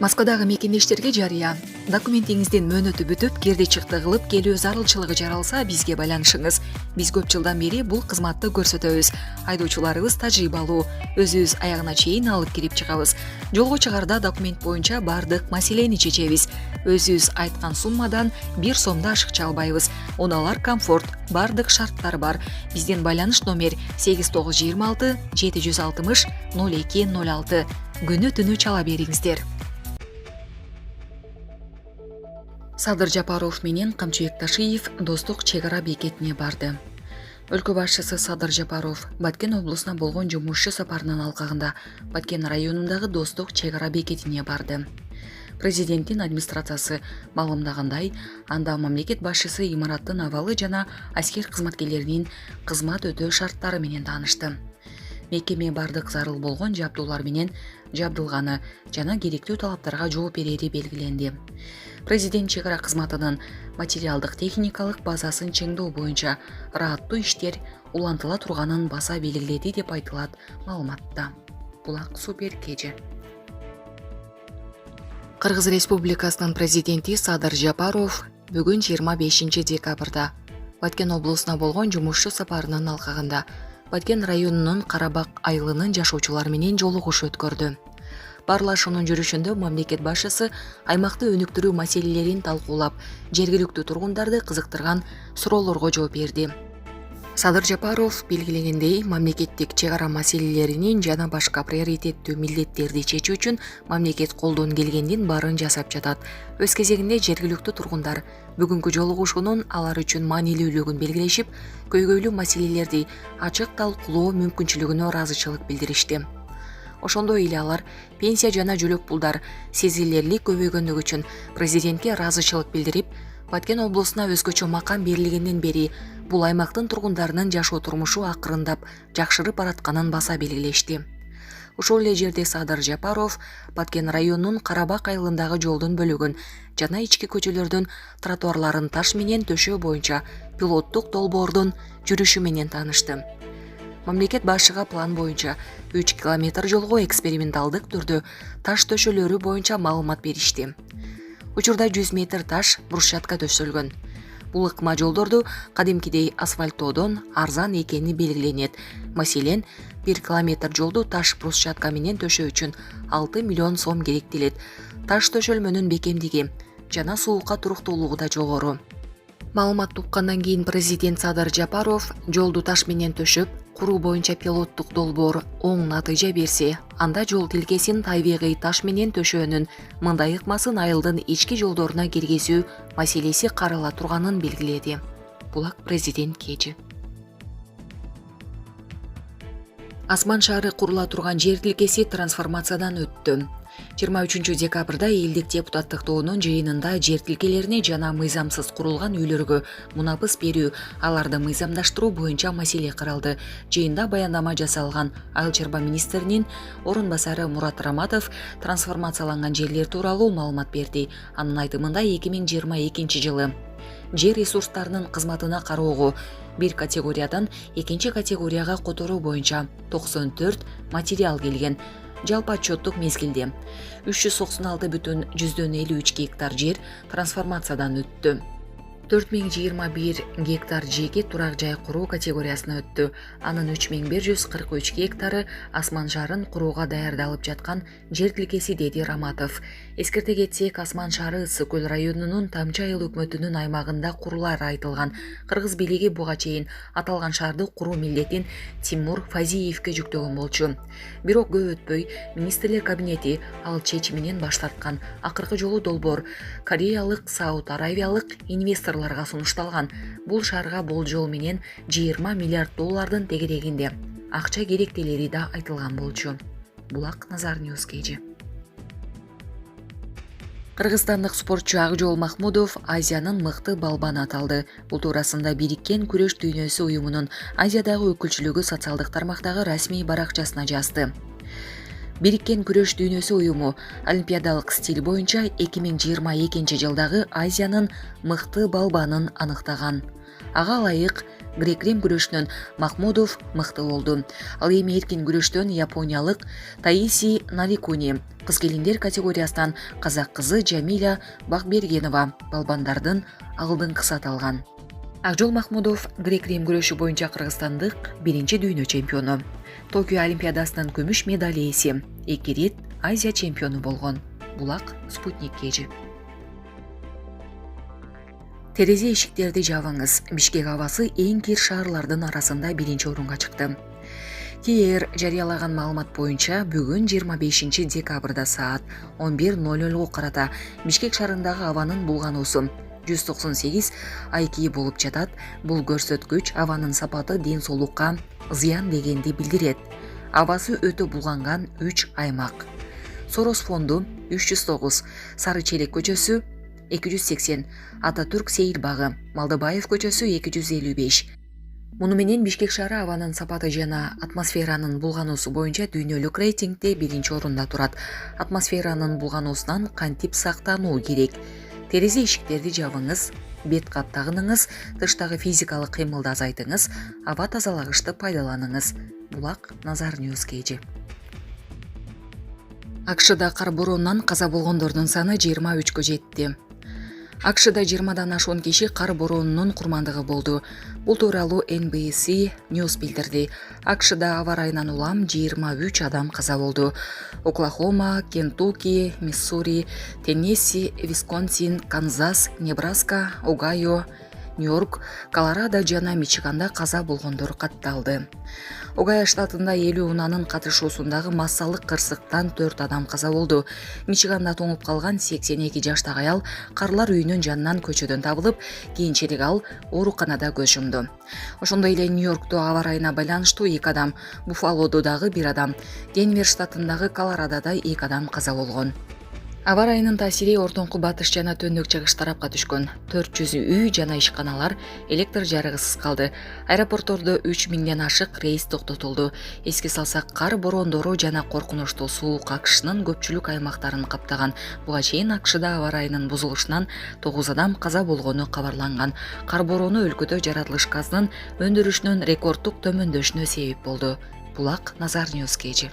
Москвадагы мекендештерге жарыя. Документиңиздин мөөнөтү бүтүп, кирди чыкты кылып келүү зарылчылыгы жаралса, бизге байланышыңыз. Биз көп жылдан бери бул кызматты көрсөтөбүз. Айдоочуларыбыз тажрыйбалуу, өзүбүз аягына чейин алып кирип чыгабыз. Жолго чыгарда документ боюнча бардык маселени чечебиз. Өзүбүз айткан суммадан 1 сомду ашыкча албайбыз. Унаалар комфорт, бардык шарттар бар. Биздин байланыш номер 8926 760 0206. Күнү түнү чала бериңиздер. Садыр Жапаров менен Камчыбек Ташиев достук чек ара бекетине барды. Өлкө башчысы Садыр Жапаров Баткен облусуна болгон жумуш сапарынын алкагында Баткен районундагы достук чек ара бекетине барды. Президенттин администрациясы маалымдагандай, анда мамлекет башчысы имараттын абалы жана аскер кызматкерлеринин кызмат өтөө шарттары менен таанышты. Мекеме бардык зарыл болгон жабдуулар менен жабдылганы жана керектүү талаптарга жооп берери белгиленди. Президент чек ара кызматынын материалдык техникалык базасын чыңдоо боюнча ырааттуу иштер улантыла турганын баса белгиледи деп айтылат маалыматта. Булак Супер Кежи. Кыргыз Республикасынын президенти Садыр Жапаров бүгүн 25 декабрда Баткен облусуна болгон жумуш сапарынын алкагында Баткен районунун Карабак айылынын жашоочулары менен жолугуш өткөрдү. Барлашуунун жүрүшүндө мамлекет башчысы аймакты өнүктүрүү маселелерин талкуулап, жергиликтүү тургундарды кызыктырган суроолорго жооп берди. Садыр Жапаров белгилегендей, мамлекеттик чек ара маселелеринин жана башка приоритеттүү милдеттерди чечүү үчүн мамлекет колдон келгендин баарын жасап жатат. Өз кезегинде жергиликтүү тургундар бүгүнкү жолугушуунун алар үчүн маанилүүлүгүн белгилешип, көйгөйлүү маселелерди ачык талкуулоо мүмкүнчүлүгүнө ыраазычылык билдиришти. Ошондой эле алар пенсия жана жөлөк пулдар сезилерлик көбөйгөндүгү үчүн президентке ыраазычылык билдирип, Баткен облусуна өзгөчө макам берилгенден бери бул аймактын тургундарынын жашоо турмушу акырындап жакшырып баратканын баса белгилешти. Ошол эле жерде Садыр Жапаров Баткен районунун Карабак айылындагы жолдун бөлүгүн жана ички көчөлөрдүн тротуарларын таш менен төшөө боюнча пилоттук долбоордун жүрүшү менен таанышты. Мамлекет башчыга план боюнча 3 километр жолго эксперименталдык түрдө таш төшөлөрү боюнча маалымат беришти. Учурда 100 метр таш брусчатка төшөлгөн. Бул ыкма жолдорду кадимкидей асфальттоодон арзан экени белгиленет. Маселен, 1 километр жолду таш брусчатка менен төшөө үчүн 6 миллион сом керектелет. Таш төшөлмөнүн бекемдиги жана суукка туруктуулугу да жогору. Маалыматты уккандан кийин президент Садыр Жапаров жолду таш менен төшөп, куруу боюнча пилоттук долбоор оң натыйжа берсе, анда жол тилкесин табигый таш менен төшөөнүн мындай ыкмасын айылдын ички жолдоруна киргизүү маселеси карала турганын белгиледи. Булак президент Кежи. Асман шаары курула турган жер тилкеси трансформациядан өттү. 23 декабрда элдик депутаттык тоонун жыйынында жер тилкелерине жана мыйзамсыз курулган үйлөргө мунапыс берүү, аларды мыйзамдаштыруу боюнча маселе каралды. Жыйында баяндама жасалган Айыл чарба министринин орун басары Мурат Раматов трансформацияланган жерлер тууралуу маалымат берди. Анын айтымында 2022 жылы жер ресурстарынын кызматына кароого 1 категориядан 2 категорияга которуу боюнча 94 материал келген. Жалпы отчеттук мезгилде 396,53 гектар жер трансформациядан өттү. 4021 гектар жеке турак жай куруу категориясына өттү. Анын 3143 гектары Асман шаарын курууга даярдалып жаткан жер тилкеси, деди Раматов. Эскерте кетсек, Асман шаары Ысык көл районунун Тамчы айыл өкмөтүнүн аймагында курулары айтылган. Кыргыз бийлиги буга чейин аталган шаарды куруу милдетин Тимур Фазиевке жүктөгөн болчу. Бирок көп өтпөй министрлер кабинети ал чечиминен баш тарткан. Акыркы жолу долбоор кореялык, Сауд Аравиялык инвесторлорго сунушталган. Бул шаарга болжол менен 20 миллиард доллардын тегерегинде акча керектелери да айтылган болчу. Булак Назар Ньюс Кежи. Кыргызстандык спортчу Акжол Махмудов Азиянын мыкты балбаны аталды. Бул туурасында Бириккен күрөш дүйнөсү уюмунун Азиядагы өкүлчүлүгү социалдык тармактагы расмий баракчасына жазды. Бириккен күрөш дүйнөсү уюму олимпиадалык стиль боюнча 2022 жылдагы Азиянын мыкты балбанын аныктаган. Ага ылайык грек-рим күрөшүнөн Махмудов мыкты болду. Ал эми эркин күрөштөн япониялык Таиси Нарикуни, кыз келиндер категориясынан казак кызы Жамиля Бакбергенова балбандардын алдыңкысы аталган. Акжол Махмудов грек-рим күрөшү боюнча кыргызстандык биринчи дүйнө чемпиону. Токио олимпиадасынын күмүш медаль ээси, 2 рет Азия чемпиону болгон. Булак Спутник KG. Терезе эшиктерди жабыңыз. Бишкек абасы эң кир шаарлардын арасында биринчи орунга чыкты. ТР жарыялаган маалымат боюнча бүгүн 25 декабрда саат 11:00 карата Бишкек шаарындагы абанын булгануусу 198 IQ болуп жатат. Бул көрсөткүч абанын сапаты ден соолукка зыян дегенди билдирет. Абасы өтө булганган 3 аймак. Сорос фонду 309, Сары Челек көчөсү 280, Ататүрк Сейил багы, Малдыбаев көчөсү 255. Муну менен Бишкек шаары абанын сапаты жана атмосферанын булгануусу боюнча дүйнөлүк рейтингде биринчи орунда турат. Атмосферанын булгануусунан кантип сактануу керек? Терезе эшиктерди жабыңыз, бет кат тагыныңыз, тыштагы физикалык кыймылды азайтыңыз, аба тазалагычты пайдаланыңыз. Булак Назар Ньюс KG. АКШда кар боронунан каза болгондордун саны 23-кө жетти. АКШда 20-дан ашуун киши кар боронунун курмандыгы болду. Бул тууралуу NBC News билдирди. АКШда аба ырайынан улам 23 адам каза болду. Оклахома, Кентукки, Миссури, Теннесси, Висконсин, Канзас, Небраска, Огайо, Нью-Йорк, Колорадо жана Мичиганда каза болгондор катталды. Огайо штатында 50 унаанын катышуусундагы массалык кырсыктан 4 адам каза болду. Мичиганда тоңуп калган 82 жаштагы аял карлар үйүнүн жанынан көчөдөн табылып, кийинчерээк ал ооруканада көз жумду. Ошондой эле Нью-Йоркту аба ырайына байланыштуу 2 адам, Буффалодо дагы 1 адам, Денвер штатындагы Колорадода 2 адам каза болгон. Аба ырайынын таасири ортоңку батыш жана түндүк чыгыш тарапка түшкөн. 400 үй жана ишканалар электр жарыгысыз калды. Аэропорттордо 3000ден ашык рейс токтотулду. Эске салсак, кар борондору жана коркунучтуу суук АКШнын көпчүлүк аймактарын каптаган. Буга чейин АКШда аба ырайынын бузулушунан 9 адам каза болгону кабарланган. Кар борону өлкөдө жаратылыш газынын өндүрүшүнүн рекорддук төмөндөшүнө себеп болду. Булак Назар Ньюс KG.